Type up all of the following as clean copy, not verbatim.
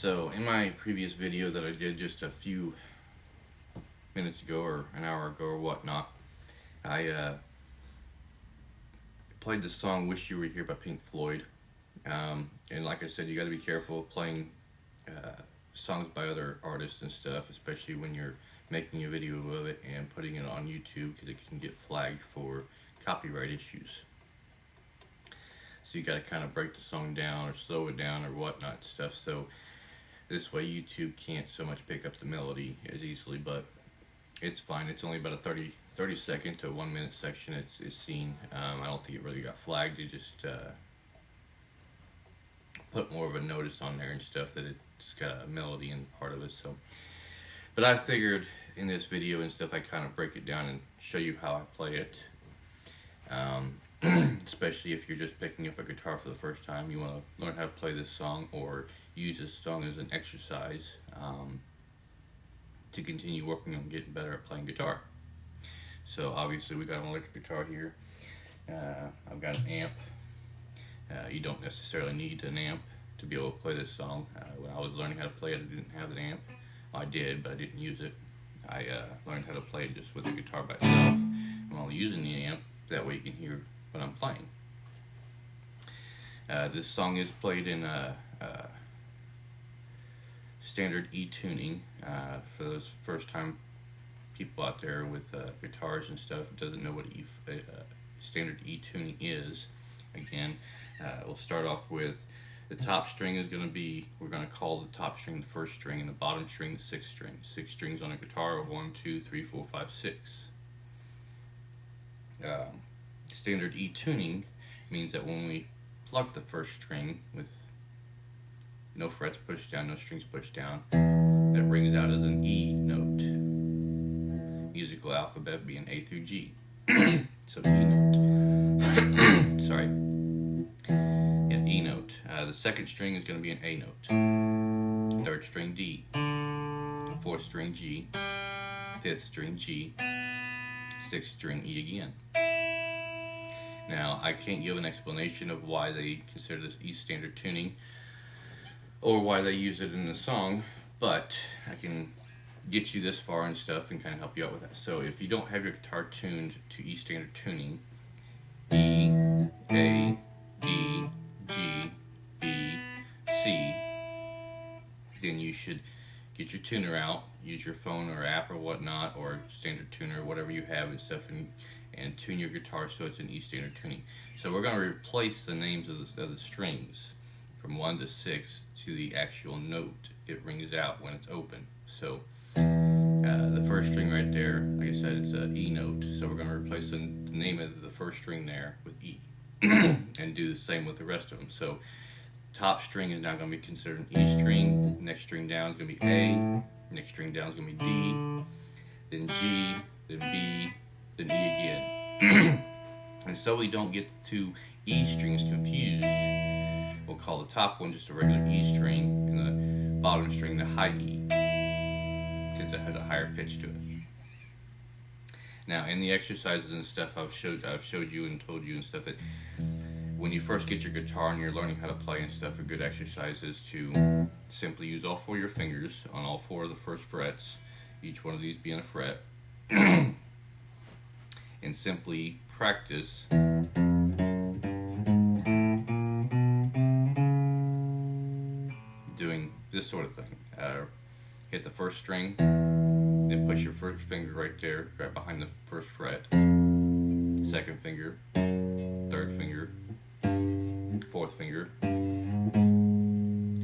So in my previous video that I did just a few minutes ago or an hour ago or whatnot, I played the song "Wish You Were Here" by Pink Floyd. And like I said, you got to be careful playing songs by other artists and stuff, especially when you're making a video of it and putting it on YouTube, because it can get flagged for copyright issues. So you got to kind of break the song down or slow it down or whatnot and stuff. So this way YouTube can't so much pick up the melody as easily, but it's fine. It's only about a 30 second to 1 minute section it's seen. I don't think it really got flagged. It just put more of a notice on there and stuff that it's got a melody in part of it. So, but I figured in this video and stuff I kind of break it down and show you how I play it. Especially if you're just picking up a guitar for the first time, you want to learn how to play this song or use this song as an exercise to continue working on getting better at playing guitar. So obviously we got an electric guitar here. I've got an amp. You don't necessarily need an amp to be able to play this song. When I was learning how to play it, I didn't have an amp. I did, but I didn't use it. I learned how to play it just with the guitar by itself. And while using the amp, that way you can hear what I'm playing. This song is played in standard E tuning. For those first time people out there with guitars and stuff doesn't know what standard E tuning is. Again, we'll start off with the top string is going to be, we're going to call the top string the first string and the bottom string the sixth string. 6 strings on a guitar are 1, 2, 3, 4, 5, 6. Standard E tuning means that when we pluck the first string with no frets pushed down, no strings pushed down, that rings out as an E note. Musical alphabet being A through G. So E note. Sorry. Yeah, E note. The second string is going to be an A note. Third string D. Fourth string G. Fifth string G. Sixth string E again. Now, I can't give an explanation of why they consider this E standard tuning or why they use it in the song, but I can get you this far and stuff and kind of help you out with that. So if you don't have your guitar tuned to E standard tuning, E, A, D, G, B, C, then you should get your tuner out, use your phone or app or whatnot, or standard tuner or whatever you have and stuff, and tune your guitar so it's in E standard tuning. So we're going to replace the names of the strings from 1 to 6 to the actual note it rings out when it's open. So the first string right there, like I said, it's an E note. So we're going to replace the name of the first string there with E and do the same with the rest of them. So top string is now going to be considered an E string. Next string down is going to be A. Next string down is going to be D. Then G. Then B. Then E again. And so we don't get the two E strings confused, we'll call the top one just a regular E string and the bottom string the high E, since it has a higher pitch to it. Now in the exercises and stuff I've showed you and told you and stuff that when you first get your guitar and you're learning how to play and stuff, a good exercise is to simply use all 4 of your fingers on all 4 of the first frets, each one of these being a fret, and simply practice doing this sort of thing. Hit the first string, then push your first finger right there, right behind the first fret, second finger, third finger, fourth finger.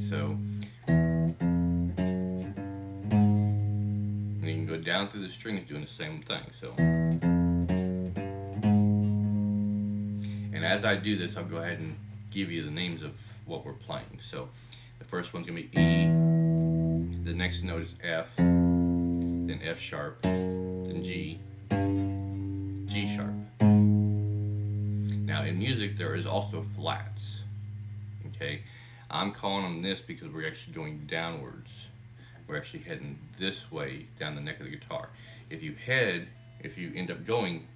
So and you can go down through the strings doing the same thing. So, and as I do this, I'll go ahead and give you the names of what we're playing. So the first one's going to be E, the next note is F, then F sharp, then G, G sharp. Now in music there is also flats. Okay, I'm calling them this because we're actually going downwards. We're actually heading this way down the neck of the guitar. If you end up going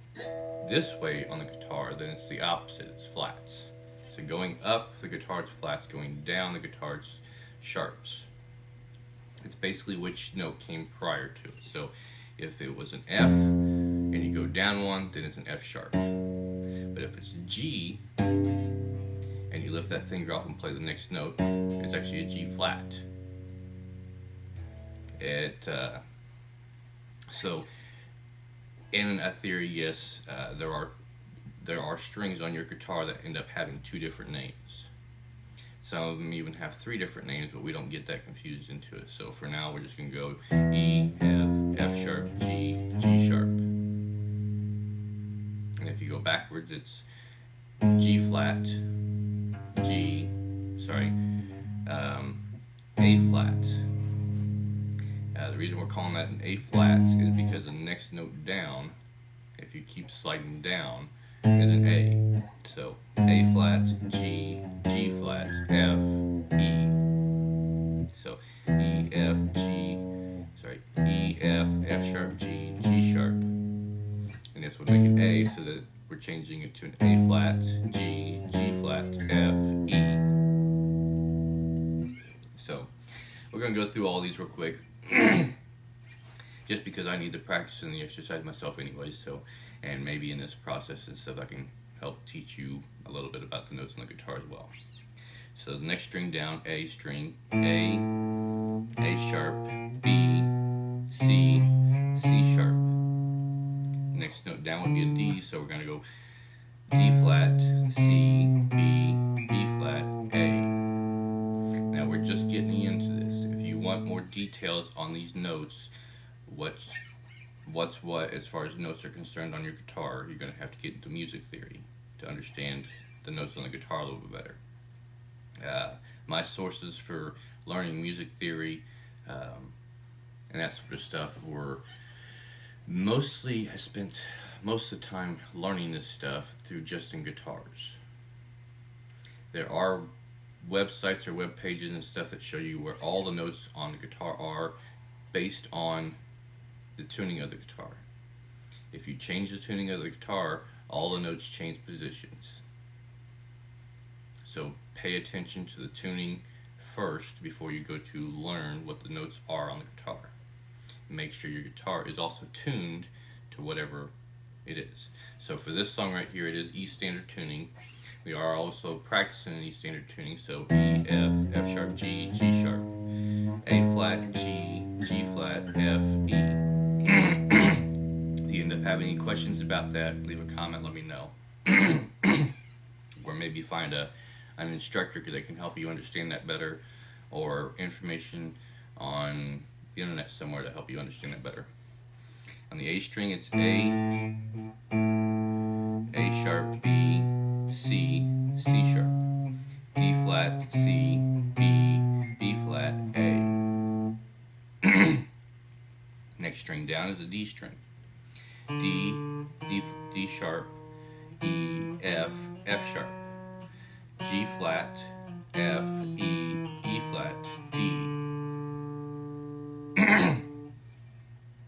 this way on the guitar, then it's the opposite, it's flats. So going up, the guitar's flats. Going down, the guitar's sharps. It's basically which note came prior to it. So if it was an F and you go down one, then it's an F sharp. But if it's G and you lift that finger off and play the next note, it's actually a G flat. So in a theory, yes, there are strings on your guitar that end up having two different names. Some of them even have three different names, but we don't get that confused into it. So for now, we're just going to go E, F, F sharp, G, G sharp. And if you go backwards, it's G flat, G, A flat. The reason we're calling that an A flat is because the next note down, if you keep sliding down, is an A. So A flat, G, G flat, F, E. So E, F, F sharp, G, G sharp. And this would make it A, so that we're changing it to an A flat, G, G flat, F, E. So we're going to go through all these real quick. Just because I need to practice in the exercise myself anyway, so, and maybe in this process and stuff I can help teach you a little bit about the notes on the guitar as well. So the next string down, A string, A sharp, B, C, C sharp. Next note down would be a D, so we're going to go D flat, C, B, B flat, A. Now we're just getting into this. If you want more details on these notes, what's what as far as notes are concerned on your guitar, you're going to have to get into music theory to understand the notes on the guitar a little bit better. My sources for learning music theory and that sort of stuff were mostly, I spent most of the time learning this stuff through Just in Guitars. There are websites or web pages and stuff that show you where all the notes on the guitar are based on the tuning of the guitar. If you change the tuning of the guitar, all the notes change positions. So pay attention to the tuning first before you go to learn what the notes are on the guitar. Make sure your guitar is also tuned to whatever it is. So for this song right here, it is E standard tuning. We are also practicing E standard tuning, so E, F, F sharp, G, G sharp, A flat, G, G flat, F, E. If you end up having any questions about that, leave a comment, let me know. Or maybe find an instructor that can help you understand that better, or information on the internet somewhere to help you understand that better. On the A string, it's A sharp, B, C, C sharp, D flat, C, B, B flat, A. Next string down is a D string. D sharp, E, F, F sharp, G flat, F, E, E flat, D.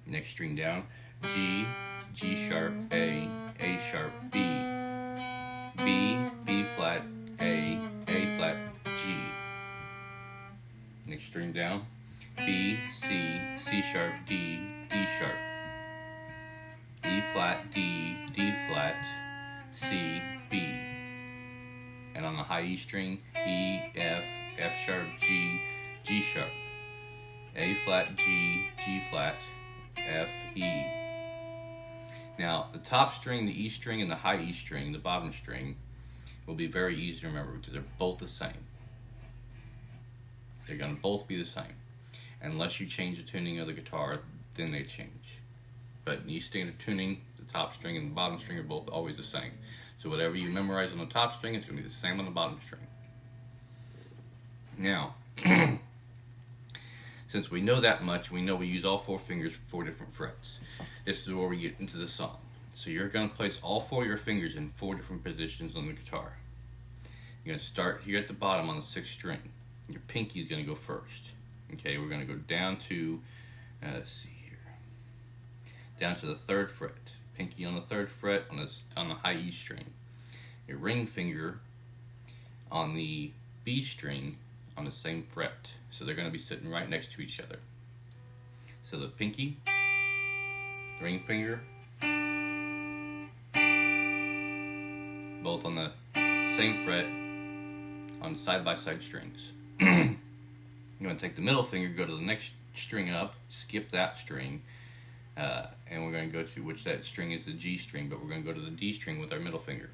Next string down, G, G sharp, A sharp, B, B, B flat, A flat, G. Next string down, B, C, C sharp, D, D sharp, E flat, D, D flat, C, B. And on the high E string, E, F, F sharp, G, G sharp, A flat, G, G flat, F, E. Now, the top string, the E string, and the high E string, the bottom string, will be very easy to remember because they're both the same. They're going to both be the same. Unless you change the tuning of the guitar, then they change. But in E standard tuning, the top string and the bottom string are both always the same. So whatever you memorize on the top string, it's going to be the same on the bottom string. Now, since we know that much, we know we use all four fingers for 4 different frets. This is where we get into the song. So you're going to place all 4 of your fingers in 4 different positions on the guitar. You're going to start here at the bottom on the 6th string. Your pinky is going to go first. Okay, we're going to go down to, let's see here, down to the 3rd fret. Pinky on the 3rd fret on the high E string. Your ring finger on the B string on the same fret. So they're going to be sitting right next to each other. So the pinky, ring finger, both on the same fret on side-by-side strings. You're going to take the middle finger, go to the next string up, skip that string, and we're going to go to, which that string is the G string, but we're going to go to the D string with our middle finger.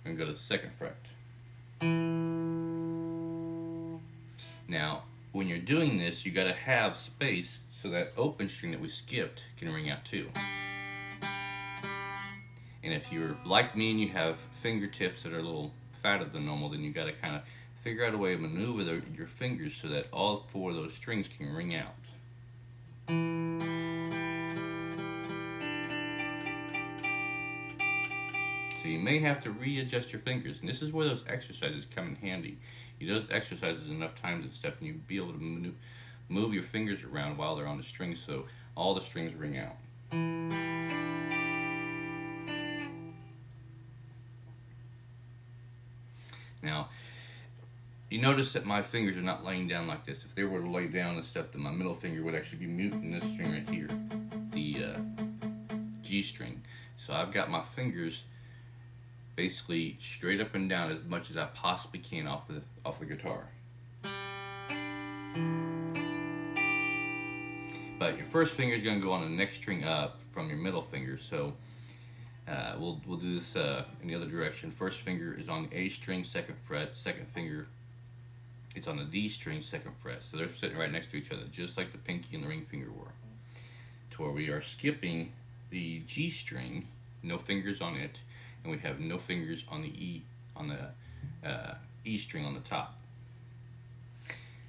We're going to go to the second fret. Now, when you're doing this, you got to have space so that open string that we skipped can ring out too. And if you're like me and you have fingertips that are a little fatter than normal, then you got to kind of figure out a way to maneuver your fingers so that all four of those strings can ring out. So you may have to readjust your fingers, and this is where those exercises come in handy. You do those exercises enough times and stuff, and you'll be able to move your fingers around while they're on the strings so all the strings ring out. Now, you notice that my fingers are not laying down like this. If they were to lay down and stuff, then my middle finger would actually be muting this string right here, the G string. So I've got my fingers basically straight up and down as much as I possibly can off the guitar. But your first finger is going to go on the next string up from your middle finger. So we'll do this in the other direction. First finger is on the A string, second fret. Second finger is on the D string, second fret. So they're sitting right next to each other, just like the pinky and the ring finger were. To where we are skipping the G string, no fingers on it, and we have no fingers on the E string on the top.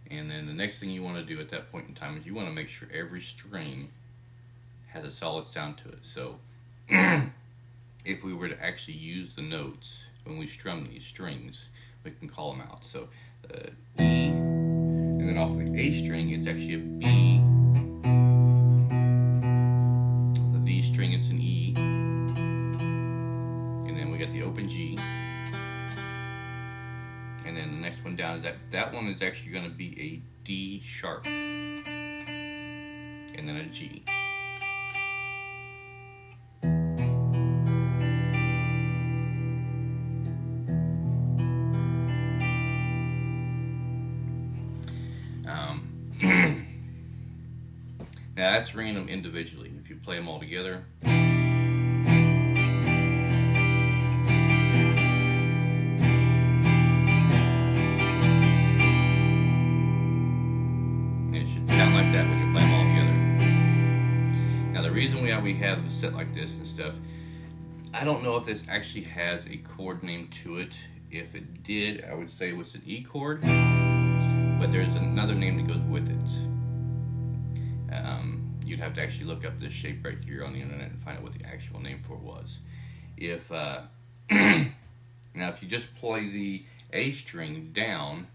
And then the next thing you want to do at that point in time is you want to make sure every string has a solid sound to it. So if we were to actually use the notes when we strum these strings, we can call them out. So E, and then off the A string, it's actually a B. Off the D string, it's an E. And then we got the open G. And then the next one down is that one is actually going to be a D sharp. And then a G. Now that's ringing them individually. If you play them all together, it should sound like that when you play them all together. Now the reason why we have it set like this and stuff, I don't know if this actually has a chord name to it. If it did, I would say it was an E chord, but there's another name that goes with it. You'd have to actually look up this shape right here on the internet and find out what the actual name for it was. If now if you just play the A string down,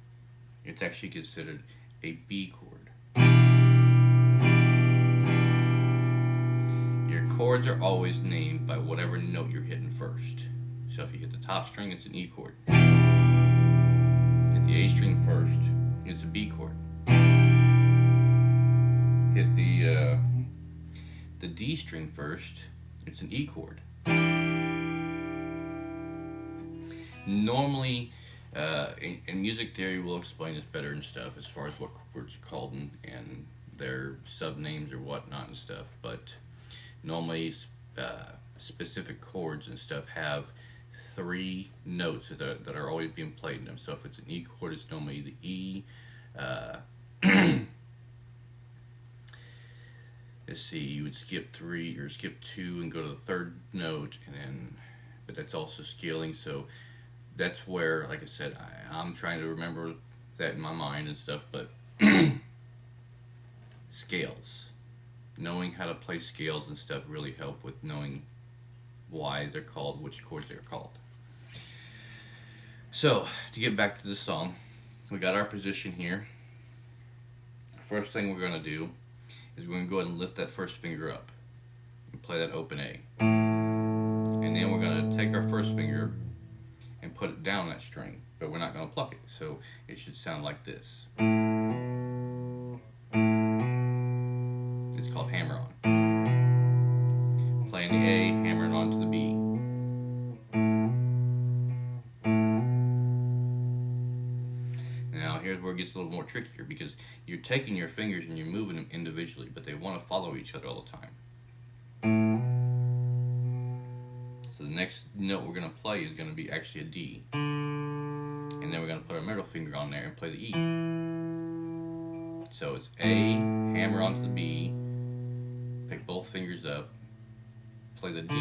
it's actually considered a B chord. Your chords are always named by whatever note you're hitting first. So if you hit the top string, it's an E chord. Hit the A string first, it's a B chord. Hit the D string first, it's an E chord. Normally, in music theory, we'll explain this better and stuff as far as what chords are called and their sub names or whatnot and stuff. But normally, specific chords and stuff have three notes that are always being played in them. So if it's an E chord, it's normally the E. Let's see, you would skip 3 or skip 2 and go to the third note, and then, but that's also scaling. So that's where, like I said, I'm trying to remember that in my mind and stuff. But scales, knowing how to play scales and stuff really help with knowing why they're called, which chords they're called. So to get back to the song, we got our position here. First thing we're going to do is we're going to go ahead and lift that first finger up and play that open A. And then we're going to take our first finger and put it down that string, but we're not going to pluck it, so it should sound like this. It's called hammer on. Playing the A, hammering on to the B. Now here's where it gets a little more trickier, because you're taking your fingers and you're moving them individually, but they want to follow each other all the time. So the next note we're going to play is going to be actually a D. And then we're going to put our middle finger on there and play the E. So it's A, hammer onto the B, pick both fingers up, play the D,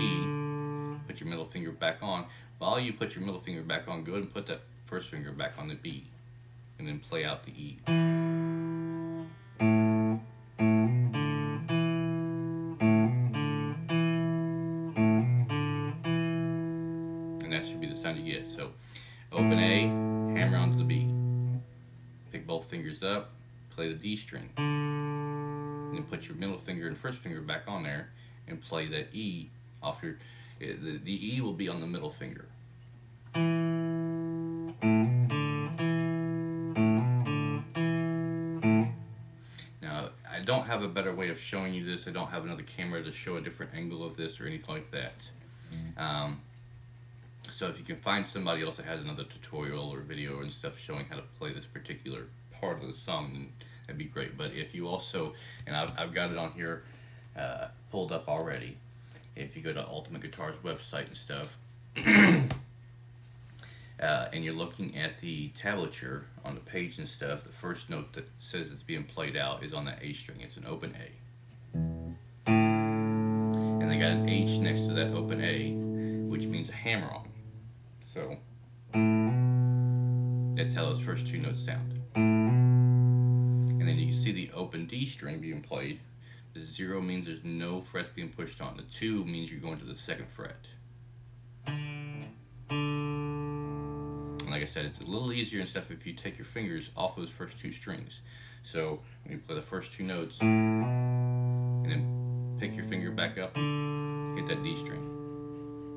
put your middle finger back on. While you put your middle finger back on, go ahead and put that first finger back on the B, and then play out the E. And that should be the sound you get. So open A, hammer onto the B, pick both fingers up, play the D string, and then put your middle finger and first finger back on there and play that E off your, the E will be on the middle finger. Now, I don't have a better way of showing you this. I don't have another camera to show a different angle of this or anything like that. So if you can find somebody else that has another tutorial or video and stuff showing how to play this particular part of the song, then that'd be great. But if you also, and I've got it on here pulled up already, if you go to Ultimate Guitar's website and stuff, and you're looking at the tablature on the page and stuff, the first note that says it's being played out is on that A string. It's an open A. And they got an H next to that open A, which means a hammer on. So that's how those first two notes sound. And then you can see the open D string being played. The 0 means there's no frets being pushed on. The 2 means you're going to the 2nd fret. And like I said, it's a little easier and stuff if you take your fingers off those first two strings. So when you play the first two notes, and then pick your finger back up, hit that D string.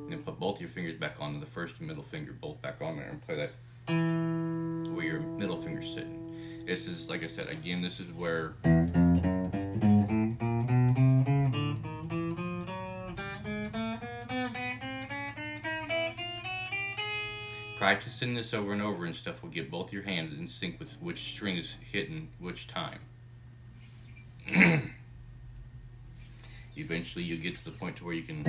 And then put both your fingers back on the first and middle finger, both back on there, and play that where your middle finger's sitting. This is, like I said, again, this is where practicing this over and over and stuff will get both your hands in sync with which string is hitting which time. Eventually you'll get to the point to where you can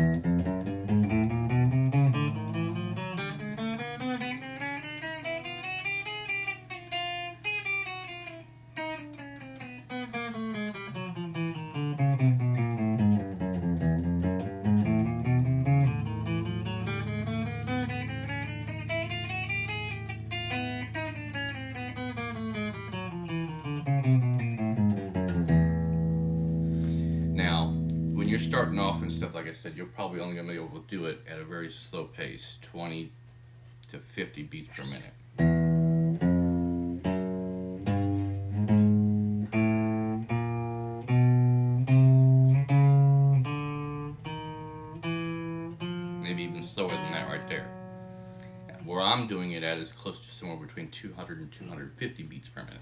when you're starting off and stuff, like I said, you're probably only going to be able to do it at a very slow pace, 20 to 50 beats per minute. Maybe even slower than that right there. Where I'm doing it at is close to somewhere between 200 and 250 beats per minute.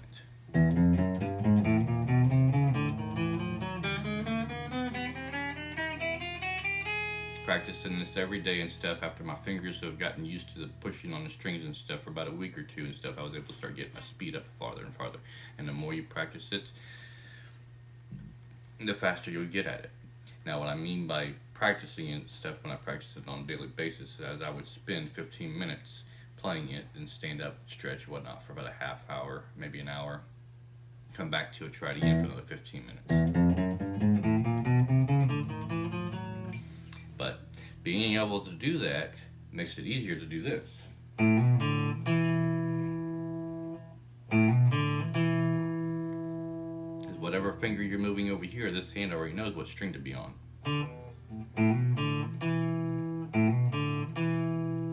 Practicing this every day and stuff, after my fingers have gotten used to the pushing on the strings and stuff for about a week or two and stuff, I was able to start getting my speed up farther and farther. And the more you practice it, the faster you'll get at it. Now, what I mean by practicing and stuff, when I practice it on a daily basis, is I would spend 15 minutes playing it and stand up, stretch, whatnot, for about a half hour, maybe an hour. Come back to it, try it again for another 15 minutes. But being able to do that makes it easier to do this. Whatever finger you're moving over here, this hand already knows what string to be on.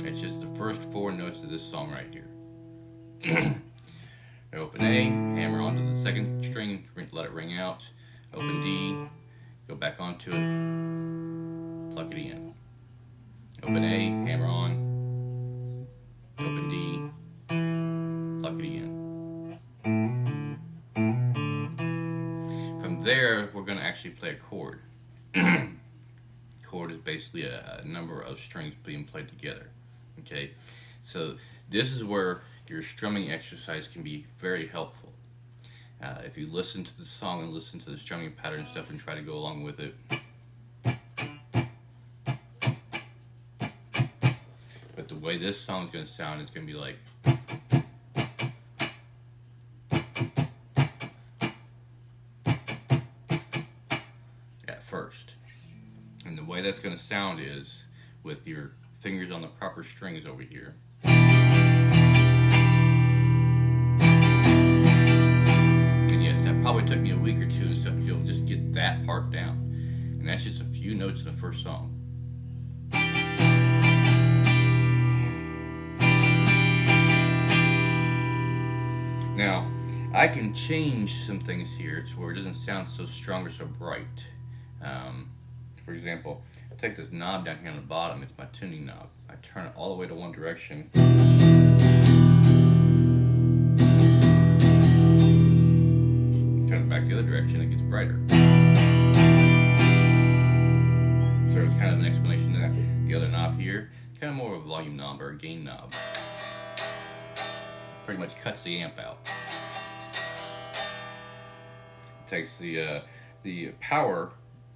It's just the first four notes of this song right here. Open A, hammer onto the 2nd string, let it ring out. Open D, go back onto it, pluck it in. Open A, hammer on, open D, pluck it again. From there, we're going to actually play a chord. Chord is basically a number of strings being played together. Okay, so this is where your strumming exercise can be very helpful. If you listen to the song and listen to the strumming pattern stuff and try to go along with it. But the way this song is going to sound is going to be like. At first. And the way that's going to sound is with your fingers on the proper strings over here. Probably took me a week or two, so you'll just get that part down. And that's just a few notes in the first song. Now, I can change some things here to where it doesn't sound so strong or so bright. For example, I take this knob down here on the bottom, it's my tuning knob. I turn it all the way to one direction. Back the other direction, it gets brighter. So it's kind of an explanation of that. The other knob here, it's kind of more of a volume knob or a gain knob. Pretty much cuts the amp out. It takes the power.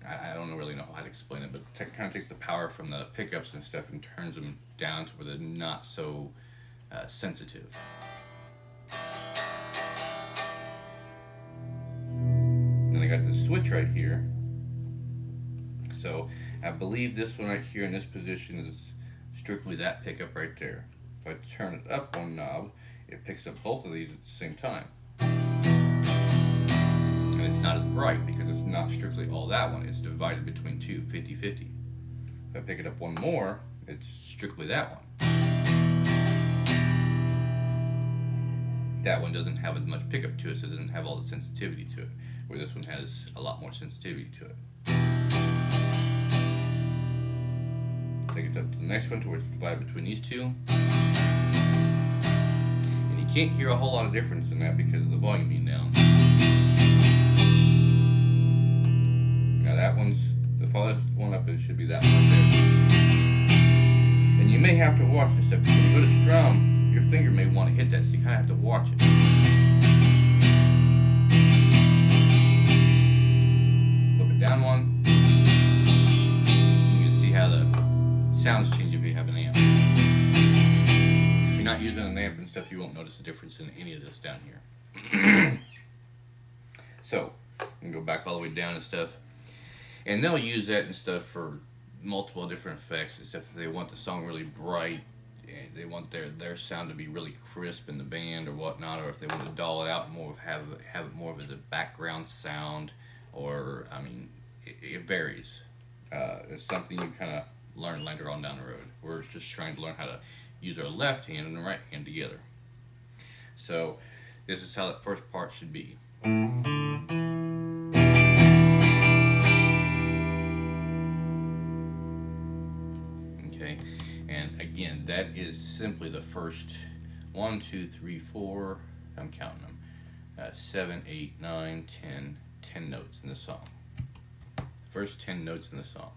I don't really know how to explain it, but it kind of takes the power from the pickups and stuff and turns them down to where they're not so sensitive. I got the switch right here, so I believe this one right here in this position is strictly that pickup right there. If I turn it up one knob, it picks up both of these at the same time, and it's not as bright because it's not strictly all that one, it's divided between two, 50-50. If I pick it up one more, it's strictly that one. That one doesn't have as much pickup to it, so it doesn't have all the sensitivity to it, where this one has a lot more sensitivity to it. Take it up to the next one to where it's divided between these two. And you can't hear a whole lot of difference in that because of the volume being down. Now that one's, the farthest one up, it should be that one right there. And you may have to watch this stuff. When you go to strum, your finger may want to hit that, so you kind of have to watch it. Down one, you can see how the sounds change if you have an amp. If you're not using an amp and stuff, you won't notice a difference in any of this down here. So, you can go back all the way down and stuff, and they'll use that and stuff for multiple different effects and stuff. If they want the song really bright, and they want their sound to be really crisp in the band or whatnot, or if they want to dull it out and more have it more of as a background sound. Or, I mean, it varies. It's something you kind of learn later on down the road. We're just trying to learn how to use our left hand and the right hand together. So, this is how that first part should be. Okay, and again, that is simply the first 1, 2, 3, 4, I'm counting them, 7, 8, 9, 10 notes in the song. First 10 notes in the song.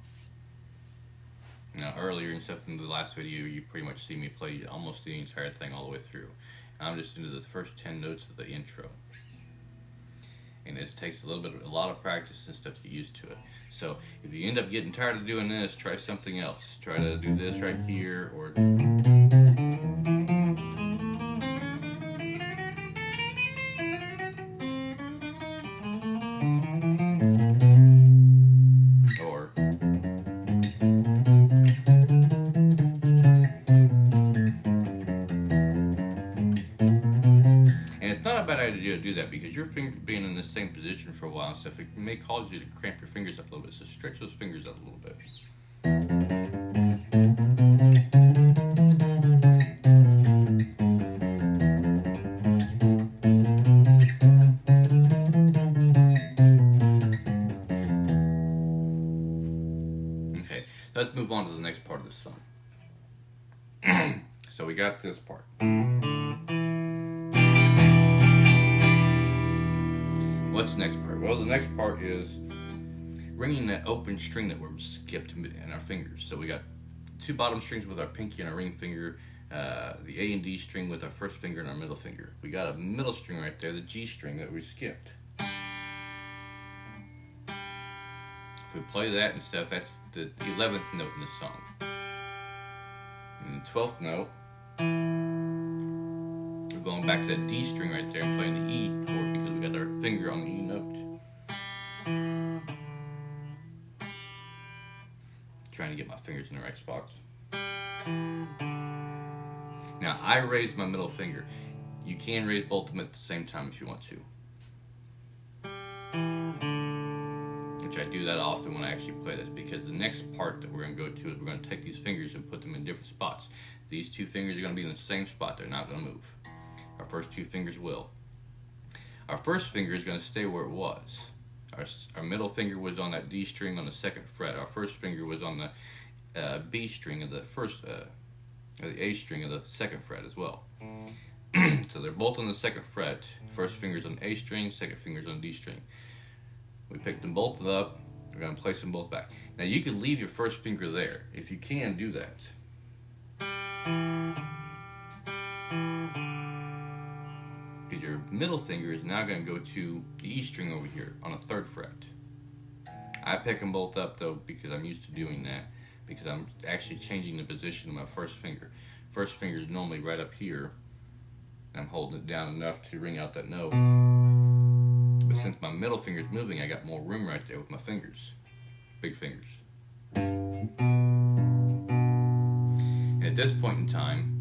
Now earlier and stuff in the last video, you pretty much see me play almost the entire thing all the way through. I'm just into the first 10 notes of the intro. And this takes a lot of practice and stuff to get used to it. So if you end up getting tired of doing this, try something else. Try to do this right here, or bad idea to do that, because your finger being in the same position for a while and stuff, it may cause you to cramp your fingers up a little bit, so stretch those fingers out a little bit. Okay, let's move on to the next part of the song. So we got this part. What's the next part? Well, the next part is ringing that open string that we're skipped in our fingers. So we got two bottom strings with our pinky and our ring finger, the A and D string with our first finger and our middle finger. We got a middle string right there, the G string that we skipped. If we play that and stuff, that's the 11th note in the song. And the 12th note, we're going back to that D string right there and playing the E chord because we got our finger on the E note. Trying to get my fingers in the right spots. Now, I raise my middle finger. You can raise both of them at the same time if you want to. Which I do that often when I actually play this, because the next part that we're going to go to is we're going to take these fingers and put them in different spots. These two fingers are going to be in the same spot. They're not going to move. Our first two fingers will. Our first finger is going to stay where it was. Our middle finger was on that D string on the 2nd fret. Our first finger was on the B string of the the A string of the 2nd fret as well. So they're both on the 2nd fret. First finger's on the A string, second finger's on the D string. We picked them both up. We're going to place them both back. Now you can leave your first finger there. If you can, do that. Because your middle finger is now going to go to the E string over here on the 3rd fret. I pick them both up though because I'm used to doing that, because I'm actually changing the position of my first finger. First finger is normally right up here. I'm holding it down enough to ring out that note. But since my middle finger is moving, I got more room right there with my fingers. Big fingers. And at this point in time,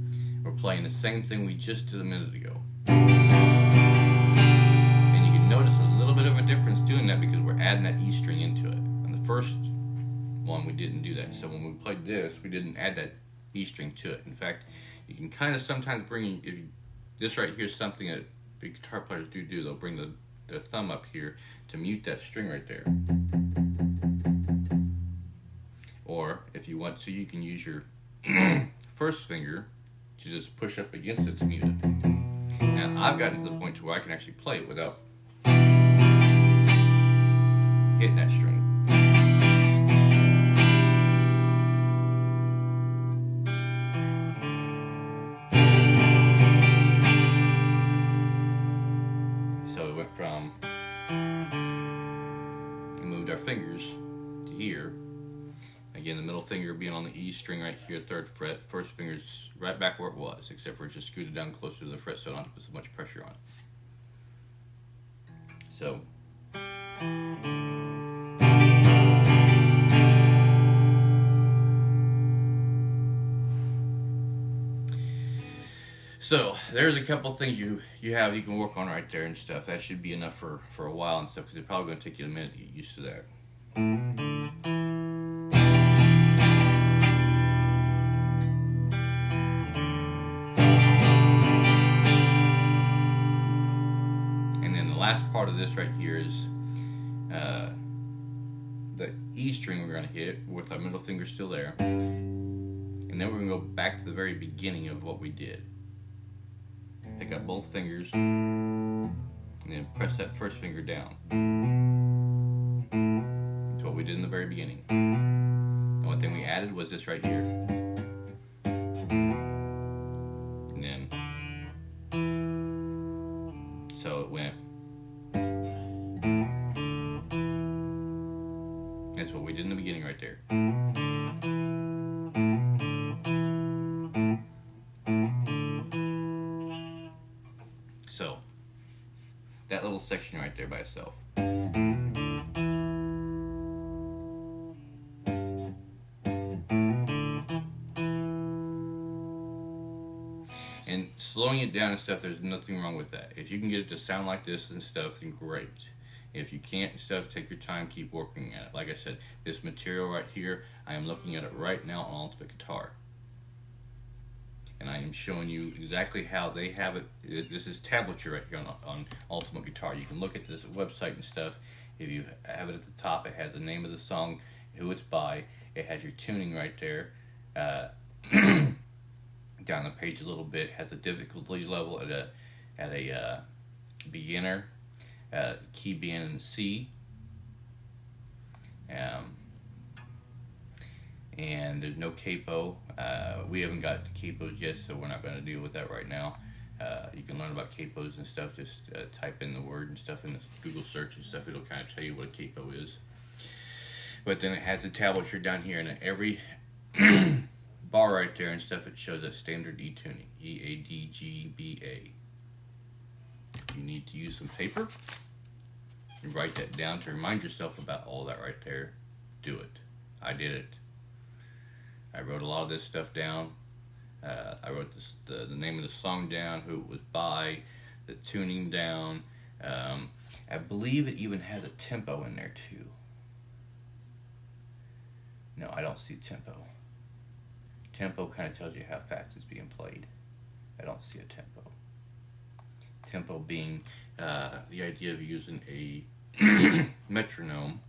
we're playing the same thing we just did a minute ago. And you can notice a little bit of a difference doing that because we're adding that E string into it. And the first one, we didn't do that. So when we played this, we didn't add that E string to it. In fact, you can kind of sometimes bring, this right here is something that big guitar players do. They'll bring their thumb up here to mute that string right there. Or if you want to, you can use your first finger to just push up against it to mute it. Now I've gotten to the point to where I can actually play it without hitting that string. So it went from, we moved our fingers to here. Again, the middle finger being on the E string right here, 3rd fret. First finger's right back where it was, except for it's just scooted down closer to the fret so I don't have to put so much pressure on it. So. So, there's a couple things you can work on right there and stuff. That should be enough for a while and stuff, because it's probably going to take you a minute to get used to that. Last part of this right here is the E string we're going to hit with our middle finger still there, and then we're going to go back to the very beginning of what we did. Pick up both fingers and then press that first finger down. That's what we did in the very beginning. The only thing we added was this right here, and then so it went. That's what we did in the beginning right there. So, that little section right there by itself. And slowing it down and stuff, there's nothing wrong with that. If you can get it to sound like this and stuff, then great. If you can't and stuff, take your time, keep working at it. Like I said, this material right here, I am looking at it right now on Ultimate Guitar. And I am showing you exactly how they have it. This is tablature right here on Ultimate Guitar. You can look at this website and stuff. If you have it at the top, it has the name of the song, who it's by. It has your tuning right there. down the page a little bit. Has a difficulty level at a beginner, key being in C. And there's no capo. We haven't got capos yet, so we're not going to deal with that right now. You can learn about capos and stuff. Just type in the word and stuff in the Google search and stuff. It'll kind of tell you what a capo is. But then it has the tablature down here, and every bar right there and stuff, it shows a standard E tuning, EADGBA. You need to use some paper and write that down to remind yourself about all that right there. Do it. I did it. I wrote a lot of this stuff down. I wrote the name of the song down, who it was by, the tuning down. I believe it even has a tempo in there too. No, I don't see tempo. Tempo kind of tells you how fast it's being played. I don't see a tempo. Tempo being the idea of using a metronome,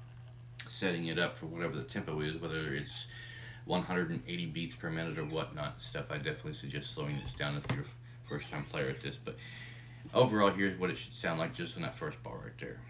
setting it up for whatever the tempo is, whether it's 180 beats per minute or whatnot stuff. I definitely suggest slowing this down if you're a first time player at this, but overall here's what it should sound like just in that first bar right there.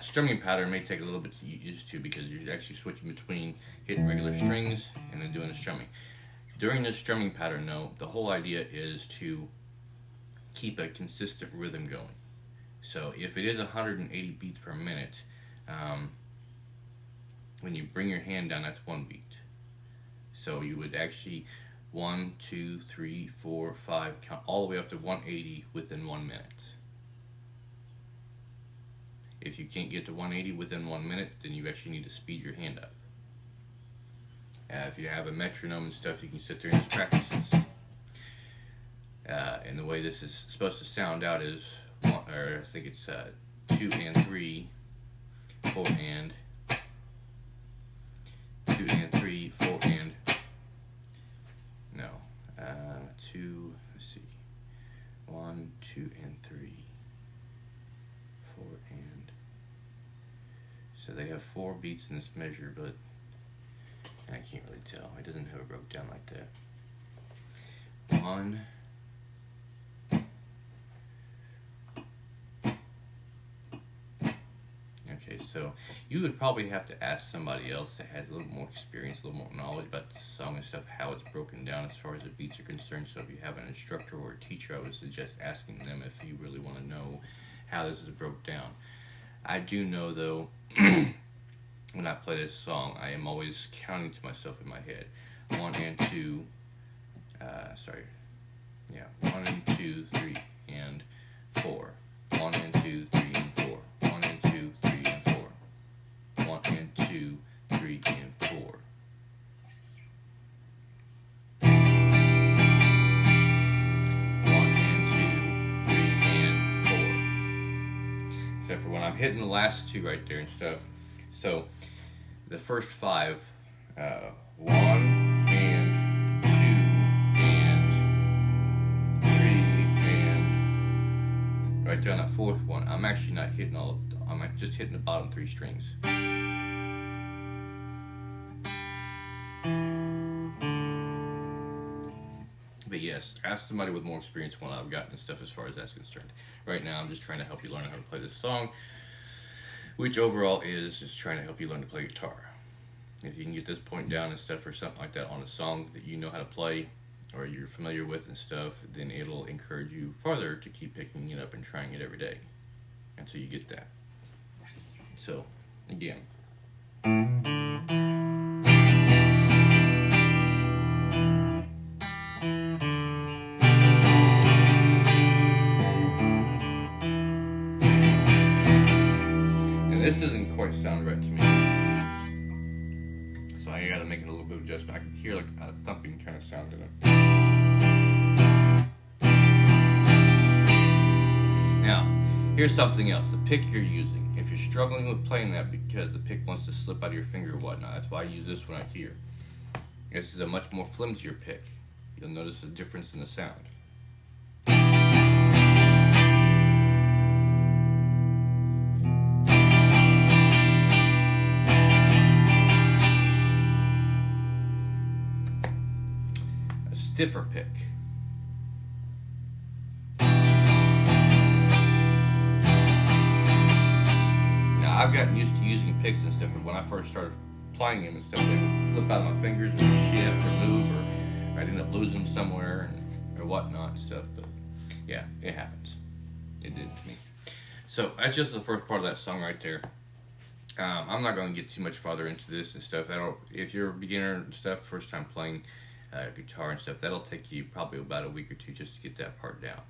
Strumming pattern may take a little bit to get used to because you're actually switching between hitting regular strings and then doing the strumming. During this strumming pattern, though, the whole idea is to keep a consistent rhythm going. So if it is 180 beats per minute, when you bring your hand down, that's 1 beat. So you would actually 1, 2, 3, 4, 5, count all the way up to 180 within 1 minute. If you can't get to 180 within 1 minute, then you actually need to speed your hand up. If you have a metronome and stuff, you can sit there and just practice this. And the way this is supposed to sound out is, I think it's 2 and 3, 4 and, 2 and 3, 4 and, no, 2, let's see, 1, 2 and 3, 4 and. So they have 4 beats in this measure, but I can't really tell. It doesn't have it broke down like that. 1, okay, so you would probably have to ask somebody else that has a little more experience, a little more knowledge about the song and stuff, how it's broken down as far as the beats are concerned. So if you have an instructor or a teacher, I would suggest asking them if you really want to know how this is broke down. I do know, though, when I play this song, I am always counting to myself in my head. 1 and 2, 1 and 2, 3 and 4. 1 and 2, 3 and 4. 1 and 2, 3 and 4. 1 and 2, 3 and 4. Except for when I'm hitting the last 2 right there and stuff. So the first 5, 1 and 2 and 3 and right there on that 4th one, I'm actually not hitting I'm just hitting the bottom 3 strings. But yes, ask somebody with more experience than what I've gotten and stuff as far as that's concerned. Right now, I'm just trying to help you learn how to play this song, which overall is just trying to help you learn to play guitar. If you can get this point down and stuff or something like that on a song that you know how to play or you're familiar with and stuff, then it'll encourage you farther to keep picking it up and trying it every day until you get that. So, again. This doesn't quite sound right to me, so I gotta make it a little bit of adjustment. I can hear like a thumping kind of sound in it. Now, here's something else. The pick you're using. If you're struggling with playing that because the pick wants to slip out of your finger or whatnot, that's why I use this one right here. This is a much more flimsier pick. You'll notice a difference in the sound. A stiffer pick. I've gotten used to using picks and stuff, but when I first started playing them and stuff, they would flip out of my fingers or shift or move, or I'd end up losing them somewhere or whatnot and stuff. But yeah, it happens. It did to me. So that's just the first part of that song right there. I'm not going to get too much farther into this and stuff. If you're a beginner and stuff, first time playing guitar and stuff, that'll take you probably about a week or two just to get that part down.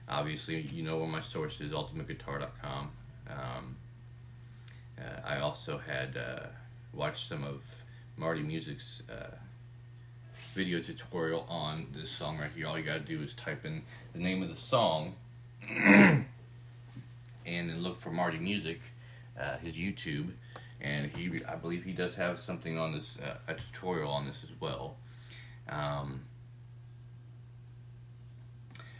Obviously, you know where my source is, ultimateguitar.com. I also had watched some of Marty Music's video tutorial on this song right here. All you gotta do is type in the name of the song and then look for Marty Music, his YouTube, and I believe he does have something on this, a tutorial on this as well.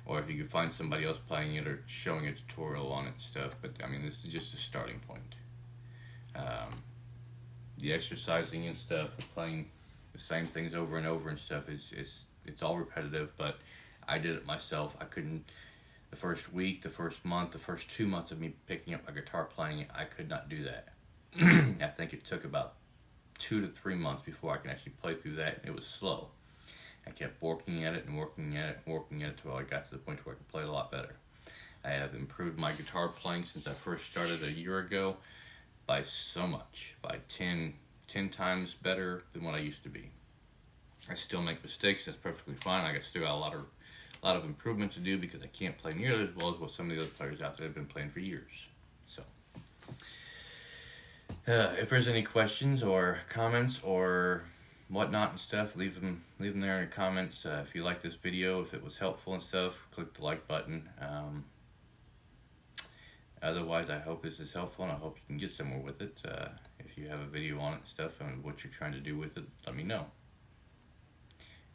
Or if you could find somebody else playing it or showing a tutorial on it and stuff. But I mean, this is just a starting point. The exercising and stuff, playing the same things over and over and stuff, it's all repetitive. But I did it myself. I couldn't. The first week, the first month, the first 2 months of me picking up my guitar playing it, I could not do that. I think it took about 2 to 3 months before I can actually play through that, and it was slow. I kept working at it and working at it and working at it until I got to the point where I could play it a lot better. I have improved my guitar playing since I first started a year ago by so much, by 10 times better than what I used to be. I still make mistakes, that's perfectly fine. I still got a lot of improvement to do because I can't play nearly as well as what some of the other players out there have been playing for years. So, if there's any questions or comments or whatnot and stuff, leave them there in the comments. If you like this video, if it was helpful and stuff, click the like button. Otherwise, I hope this is helpful, and I hope you can get somewhere with it. If you have a video on it and stuff and what you're trying to do with it, let me know.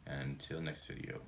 Until next video.